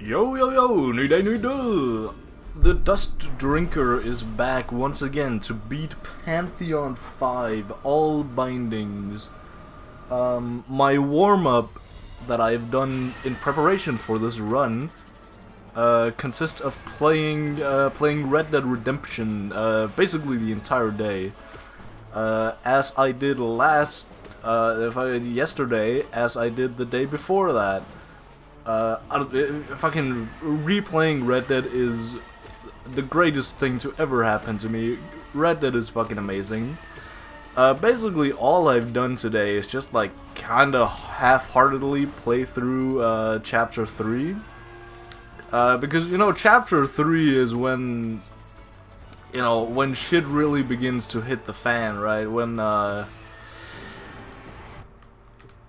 Yo yo yo, new day, new day. The Dust Drinker is back once again to beat Pantheon 5, all bindings. My warm-up that I've done in preparation for this run consists of playing Red Dead Redemption basically the entire day. As I did yesterday, as I did the day before that. Fucking replaying Red Dead is the greatest thing to ever happen to me. Red Dead is fucking amazing. Basically all I've done today is just like kinda half-heartedly play through chapter 3. Because, you know, chapter 3 is when, you know, when shit really begins to hit the fan, right? When,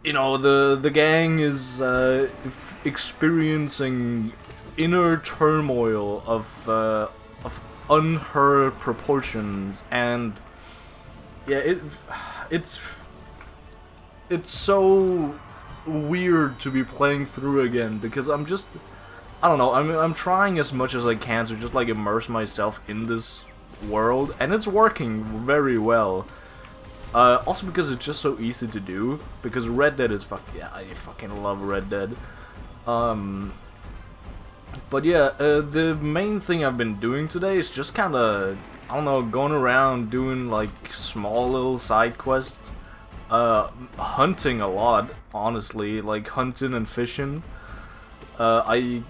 you know, the gang is experiencing inner turmoil of unheard proportions, and yeah, it's so weird to be playing through again because I don't know, I'm trying as much as I can to just like immerse myself in this world, and it's working very well. Also because it's just so easy to do, because Red Dead is yeah, I fucking love Red Dead. But yeah, the main thing I've been doing today is just kinda, I don't know, going around doing like small little side quests, hunting a lot, honestly, like hunting and fishing. I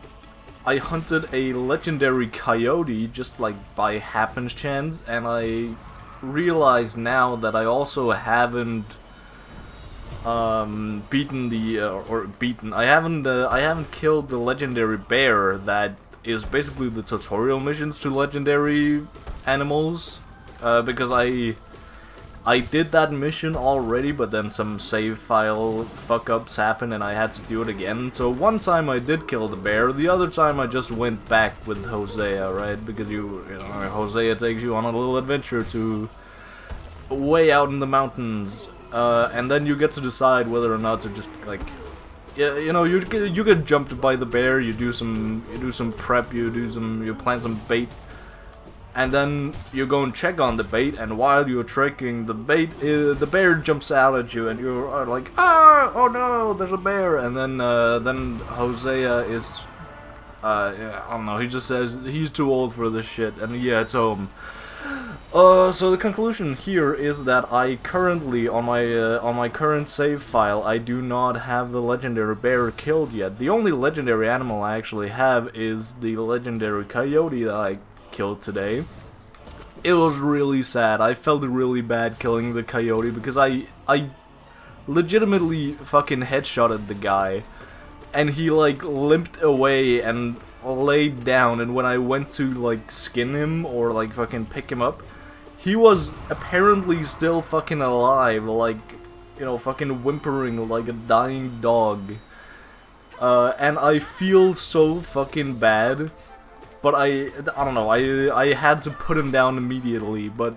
hunted a legendary coyote just like by happenstance, and I realize now that I also haven't beaten the I haven't killed the legendary bear that is basically the tutorial missions to legendary animals, because I did that mission already, but then some save file fuck-ups happened and I had to do it again. So one time I did kill the bear, the other time I just went back with Hosea, right? Because you know, Hosea takes you on a little adventure to way out in the mountains, and then you get to decide whether or not to just like, yeah, you know, you get jumped by the bear, you do some prep, you plant some bait. And then you go and check on the bait, and while you're tracking the bait, the bear jumps out at you, and you're like, ah, oh no, there's a bear. And then Hosea is, yeah, I don't know, he just says he's too old for this shit, and yeah, it's home. So the conclusion here is that I currently, on my current save file, I do not have the legendary bear killed yet. The only legendary animal I actually have is the legendary coyote that I killed today. It was really sad. I felt really bad killing the coyote because I legitimately fucking headshotted the guy, and he like limped away and laid down, and when I went to like skin him or like fucking pick him up, he was apparently still fucking alive, like, you know, fucking whimpering like a dying dog. And I feel so fucking bad. But I don't know, I had to put him down immediately, but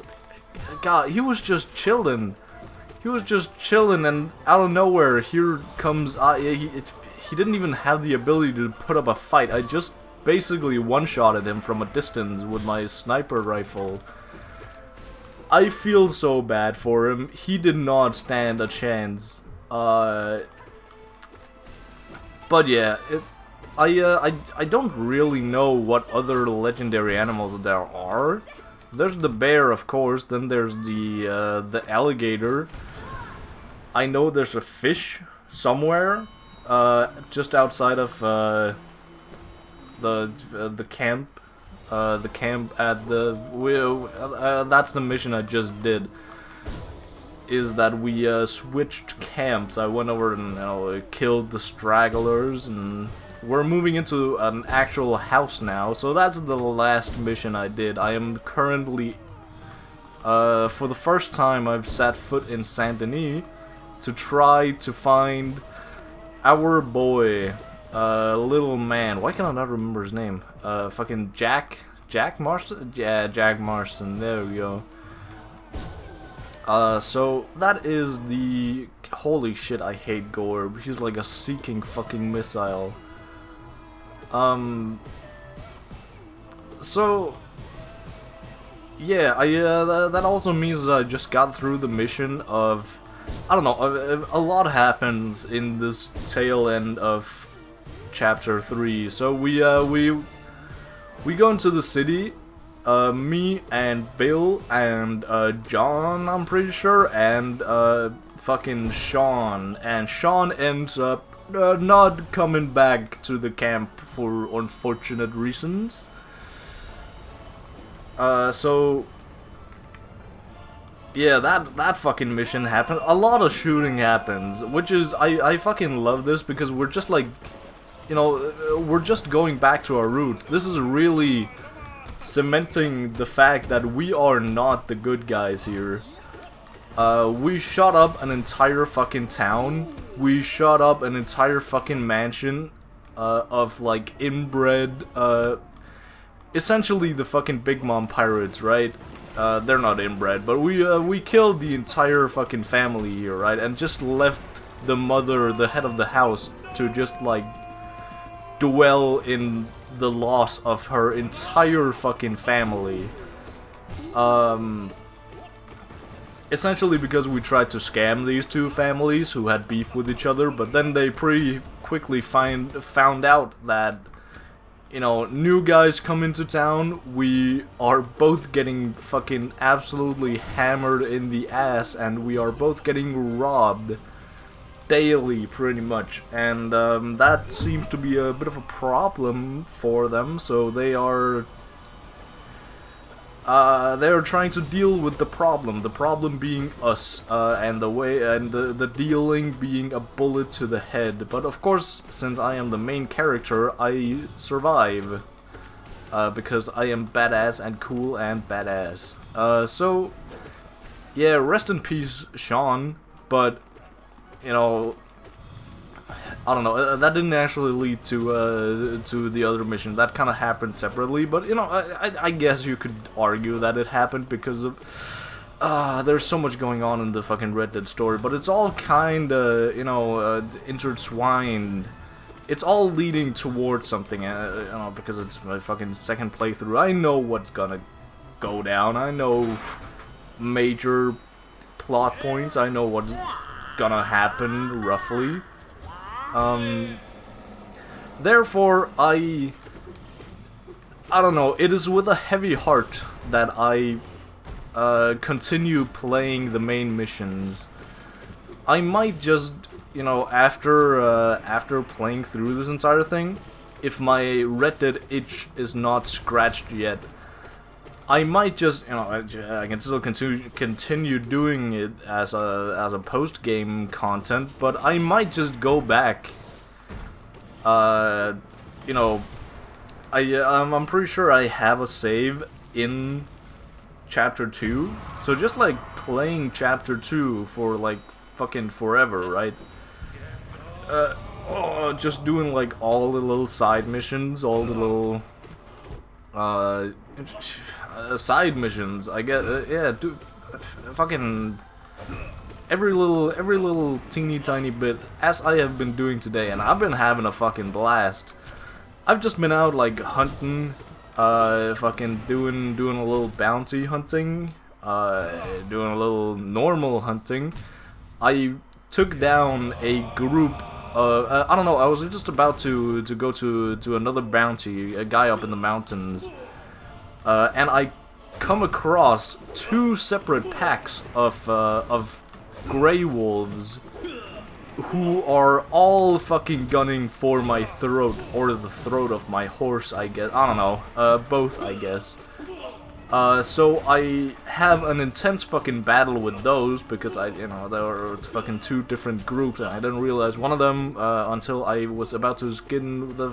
God, he was just chilling. He was just chilling, and out of nowhere, here comes, he didn't even have the ability to put up a fight. I just basically one-shotted him from a distance with my sniper rifle. I feel so bad for him. He did not stand a chance. But yeah, I don't really know what other legendary animals there are. There's the bear, of course. Then there's the alligator. I know there's a fish somewhere, just outside of the camp. The camp at the that's the mission I just did. Is that we switched camps. I went over and, you know, killed the stragglers, and we're moving into an actual house now, so that's the last mission I did. I am currently, for the first time I've set foot in Saint Denis to try to find our boy, little man. Why can I not remember his name? Fucking Jack Marston? Yeah, Jack Marston, there we go. So that is the, holy shit, I hate Gorb. He's like a seeking fucking missile. So yeah, that also means that I just got through the mission of, I don't know, a lot happens in this tail end of chapter 3. So we go into the city, me and Bill and John, I'm pretty sure, and fucking Sean, and Sean ends up not coming back to the camp for unfortunate reasons. So yeah, that fucking mission happened. A lot of shooting happens, which is, I fucking love this, because we're just like, you know, we're just going back to our roots. This is really cementing the fact that we are not the good guys here. We shot up an entire fucking town. We shot up an entire fucking mansion of like inbred, essentially the fucking Big Mom pirates, right? They're not inbred, but we killed the entire fucking family here, right? And just left the mother, the head of the house, to just like dwell in the loss of her entire fucking family. Essentially because we tried to scam these two families who had beef with each other, but then they pretty quickly found out that, you know, new guys come into town, we are both getting fucking absolutely hammered in the ass, and we are both getting robbed daily, pretty much, and that seems to be a bit of a problem for them, so they're trying to deal with the problem being us, and the dealing being a bullet to the head. But of course, since I am the main character, I survive, because I am badass and cool and badass. So yeah, rest in peace, Sean, but, you know, I don't know, that didn't actually lead to the other mission. That kind of happened separately, but, you know, I guess you could argue that it happened because of, there's so much going on in the fucking Red Dead story, but it's all kinda, you know, intertwined. It's all leading towards something, you know, because it's my fucking second playthrough. I know what's gonna go down. I know major plot points. I know what's gonna happen, roughly. Therefore, I don't know, it is with a heavy heart that I continue playing the main missions. I might just, you know, after playing through this entire thing, if my Red Dead itch is not scratched yet, I might just, you know, I can still continue doing it as a post-game content, but I might just go back. You know, I'm pretty sure I have a save in Chapter 2, so just like playing Chapter 2 for like fucking forever, right? Just doing like all the little side missions, all the little side missions, I guess. Yeah, dude, fucking every little teeny tiny bit, as I have been doing today, and I've been having a fucking blast. I've just been out like hunting, fucking doing a little bounty hunting, doing a little normal hunting. I took down a group. I don't know. I was just about to go to another bounty, a guy up in the mountains. And I come across two separate packs of grey wolves who are all fucking gunning for my throat, or the throat of my horse, I guess. I don't know. Both, I guess. So I have an intense fucking battle with those, because you know, there were fucking two different groups, and I didn't realize one of them until I was about to skin the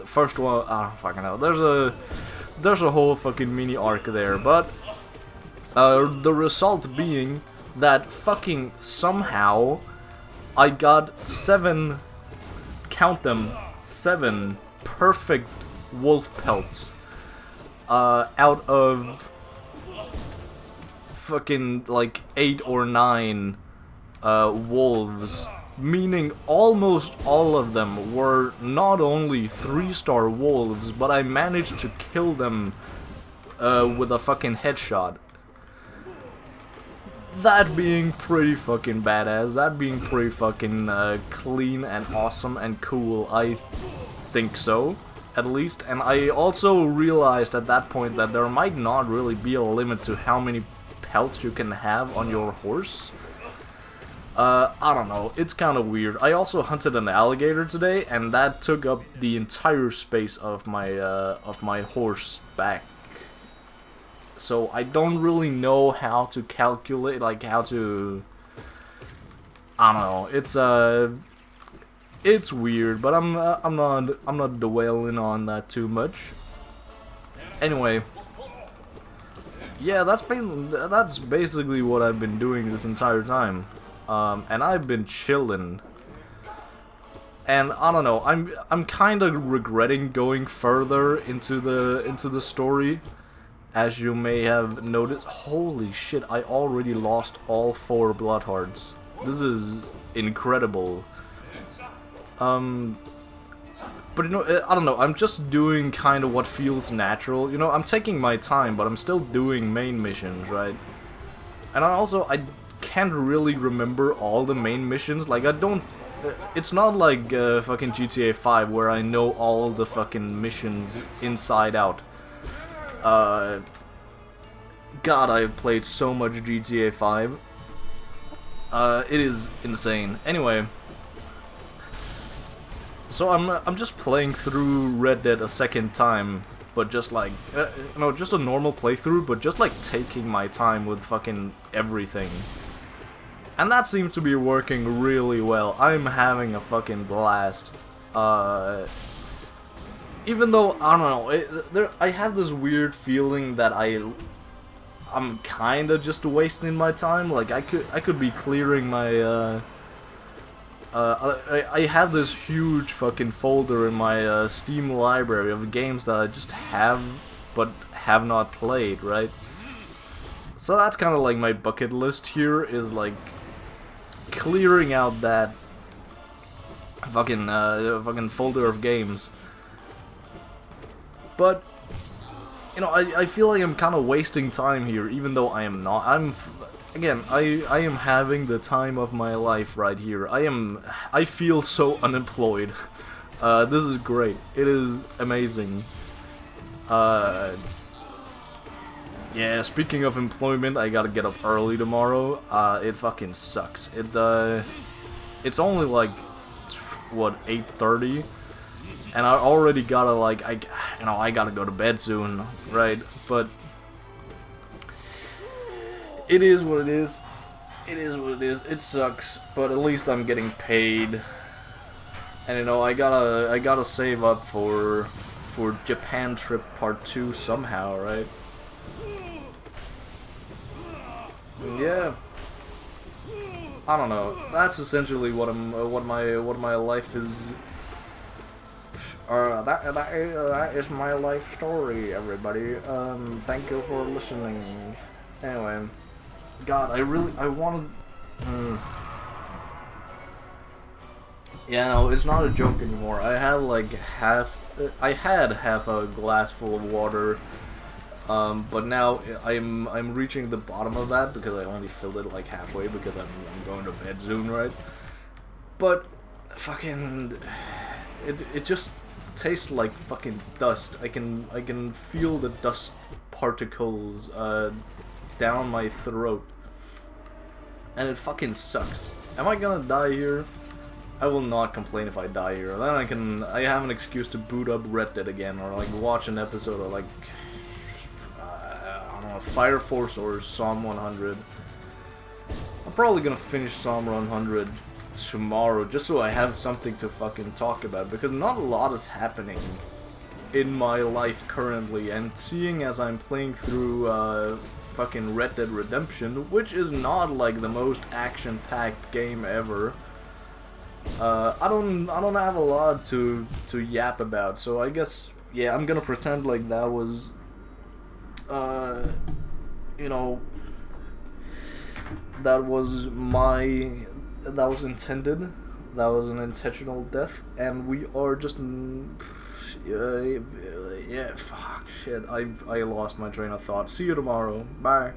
first one. I don't fucking know. There's a whole fucking mini arc there, but the result being that fucking somehow I got 7, count them, 7 perfect wolf pelts out of fucking like 8 or 9 wolves meaning almost all of them were not only 3-star wolves, but I managed to kill them with a fucking headshot. That being pretty fucking badass, that being pretty fucking clean and awesome and cool, I think so, at least. And I also realized at that point that there might not really be a limit to how many pelts you can have on your horse. I don't know, it's kind of weird. I also hunted an alligator today, and that took up the entire space of my horse back. So I don't really know how to calculate, like how to, I don't know. It's weird, but I'm not dwelling on that too much. Anyway, yeah, that's basically what I've been doing this entire time, and I've been chilling. And I don't know, I'm kind of regretting going further into the story. As you may have noticed, holy shit, I already lost all 4 blood hearts. This is incredible. But you know, I don't know, I'm just doing kind of what feels natural. You know, I'm taking my time, but I'm still doing main missions, right? And I can't really remember all the main missions. Like, I don't... It's not like fucking GTA 5 where I know all the fucking missions inside out. God, I've played so much GTA 5. It is insane. Anyway, so I'm just playing through Red Dead a second time, but just like, you know, just a normal playthrough, but just like taking my time with fucking everything. And that seems to be working really well. I'm having a fucking blast. Even though, I don't know, I have this weird feeling that I'm kinda just wasting my time. Like, I could be clearing my, I have this huge fucking folder in my, Steam library of games that I just have, but have not played, right? So that's kinda like my bucket list here, is like, clearing out that fucking folder of games. But, you know, I feel like I'm kind of wasting time here, even though I am not. Again, I am having the time of my life right here. I feel so unemployed. This is great. It is amazing. Yeah, speaking of employment, I gotta get up early tomorrow. It fucking sucks. It's only like, what, 8:30? And I already gotta, like, I gotta go to bed soon, right? But it is what it is. It is what it is. It sucks, but at least I'm getting paid. And you know, I gotta save up for Japan trip part 2 somehow, right? Yeah. I don't know. That's essentially what my life is. That is my life story, everybody. Thank you for listening. Anyway, God, I wanted. Yeah, no, it's not a joke anymore. I had like half a glass full of water, but now I'm reaching the bottom of that because I only filled it like halfway because I'm going to bed soon, right? But fucking, it just tastes like fucking dust. I can feel the dust particles down my throat, and it fucking sucks. Am I gonna die here? I will not complain if I die here. Then I have an excuse to boot up Red Dead again, or like watch an episode of like I don't know, Fire Force or Psalm 100. I'm probably gonna finish Psalm 100 tomorrow, just so I have something to fucking talk about, because not a lot is happening in my life currently, and seeing as I'm playing through fucking Red Dead Redemption, which is not like the most action-packed game ever, I don't have a lot to yap about, so I guess, yeah, I'm gonna pretend like that was, you know, that was intended. That was an intentional death, and we are just... yeah, fuck, shit, I lost my train of thought. See you tomorrow. Bye.